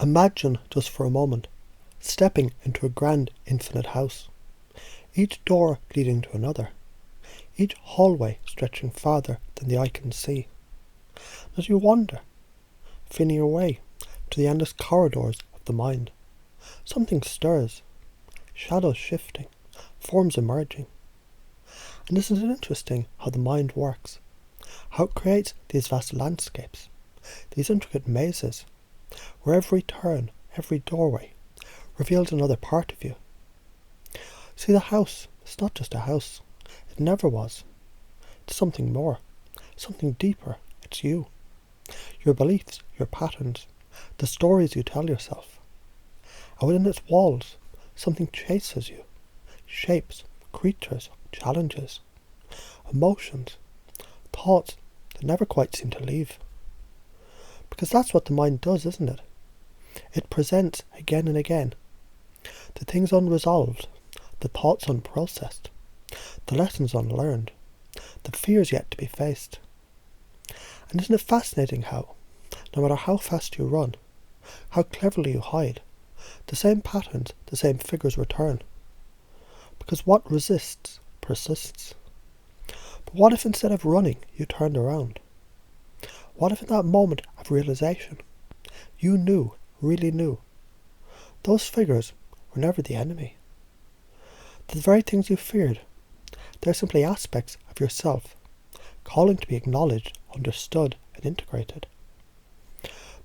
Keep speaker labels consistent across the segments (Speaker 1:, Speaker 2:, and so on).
Speaker 1: Imagine, just for a moment, stepping into a grand infinite house, each door leading to another, each hallway stretching farther than the eye can see. As you wander, feeling your way to the endless corridors of the mind, something stirs, shadows shifting, forms emerging. And isn't it interesting how the mind works? How it creates these vast landscapes, these intricate mazes, where every turn, every doorway, reveals another part of you. See, the house, it's not just a house. It never was. It's something more, something deeper. It's you. Your beliefs, your patterns, the stories you tell yourself. And within its walls, something chases you. Shapes, creatures, challenges, emotions, thoughts that never quite seem to leave. Because that's what the mind does, isn't it? It presents again and again the things unresolved, the thoughts unprocessed, the lessons unlearned, the fears yet to be faced. And isn't it fascinating how, no matter how fast you run, how cleverly you hide, the same patterns, the same figures return? Because what resists, persists. But what if instead of running, you turned around? What if in that moment of realization, you knew, really knew, those figures were never the enemy? The very things you feared, they're simply aspects of yourself, calling to be acknowledged, understood, and integrated.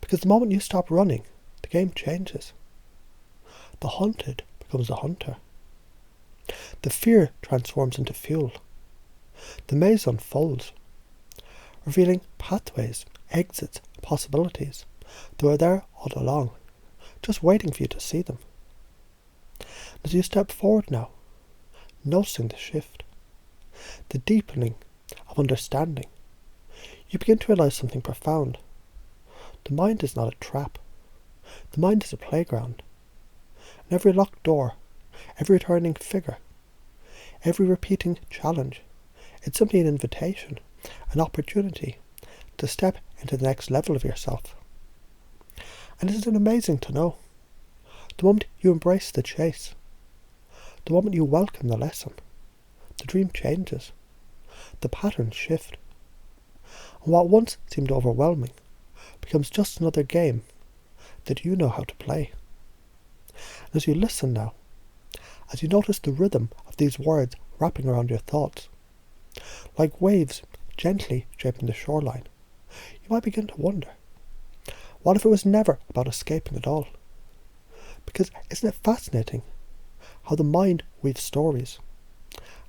Speaker 1: Because the moment you stop running, the game changes. The hunted becomes the hunter. The fear transforms into fuel. The maze unfolds, revealing pathways, exits, possibilities that were there all along, just waiting for you to see them. As you step forward now, noticing the shift, the deepening of understanding, you begin to realize something profound. The mind is not a trap. The mind is a playground. And every locked door, every returning figure, every repeating challenge, it's simply an invitation, an opportunity to step into the next level of yourself. And isn't it amazing to know? The moment you embrace the chase, the moment you welcome the lesson, the dream changes, the patterns shift. And what once seemed overwhelming becomes just another game that you know how to play. And as you listen now, as you notice the rhythm of these words wrapping around your thoughts, like waves gently shaping the shoreline, you might begin to wonder, what if it was never about escaping at all? Because isn't it fascinating how the mind weaves stories,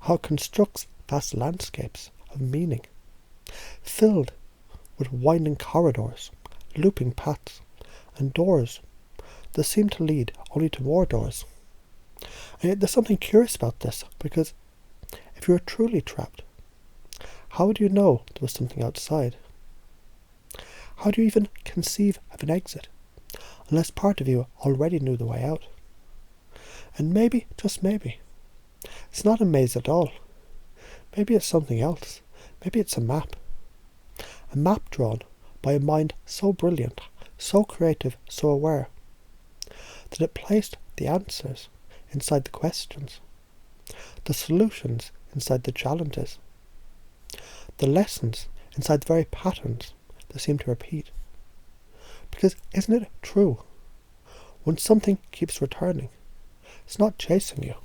Speaker 1: how it constructs vast landscapes of meaning, filled with winding corridors, looping paths, and doors that seem to lead only to more doors. And yet there's something curious about this, because if you were truly trapped, how would you know there was something outside? How do you even conceive of an exit, unless part of you already knew the way out? And maybe, just maybe, it's not a maze at all. Maybe it's something else. Maybe it's a map. A map drawn by a mind so brilliant, so creative, so aware, that it placed the answers inside the questions, the solutions inside the challenges, the lessons inside the very patterns that seem to repeat. Because isn't it true? When something keeps returning, it's not chasing you,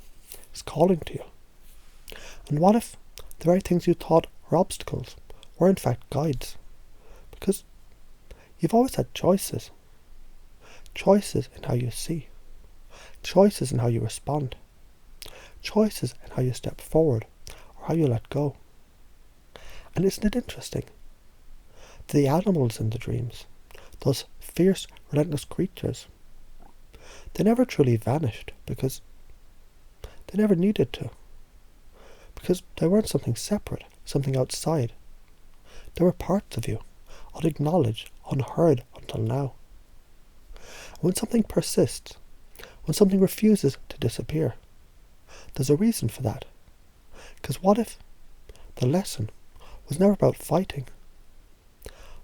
Speaker 1: it's calling to you. And what if the very things you thought were obstacles were in fact guides? Because you've always had choices. Choices in how you see. Choices in how you respond. Choices in how you step forward or how you let go. And isn't it interesting? The animals in the dreams, those fierce, relentless creatures, they never truly vanished because they never needed to. Because they weren't something separate, something outside. They were parts of you, unacknowledged, unheard until now. And when something persists, when something refuses to disappear, there's a reason for that. Because what if the lesson was never about fighting?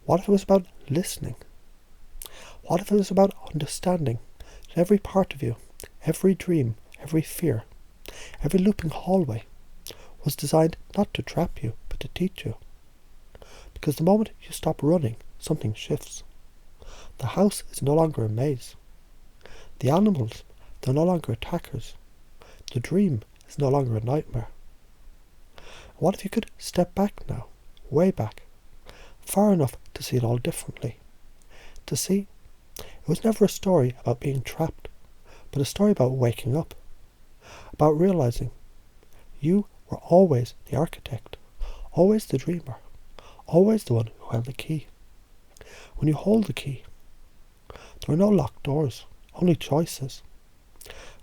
Speaker 1: What if it was about listening? What if it was about understanding that every part of you, every dream, every fear, every looping hallway was designed not to trap you, but to teach you? Because the moment you stop running, something shifts. The house is no longer a maze. The animals, they're no longer attackers. The dream is no longer a nightmare. What if you could step back now, way back, far enough to see it all differently? To see it was never a story about being trapped, but a story about waking up, about realizing you were always the architect, always the dreamer, always the one who held the key. When you hold the key, there are no locked doors, only choices.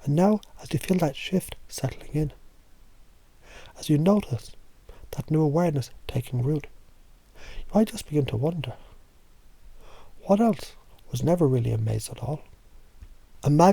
Speaker 1: And now, as you feel that shift settling in, as you notice that new awareness taking root, you might just begin to wonder, what else was never really a maze at all? Imagine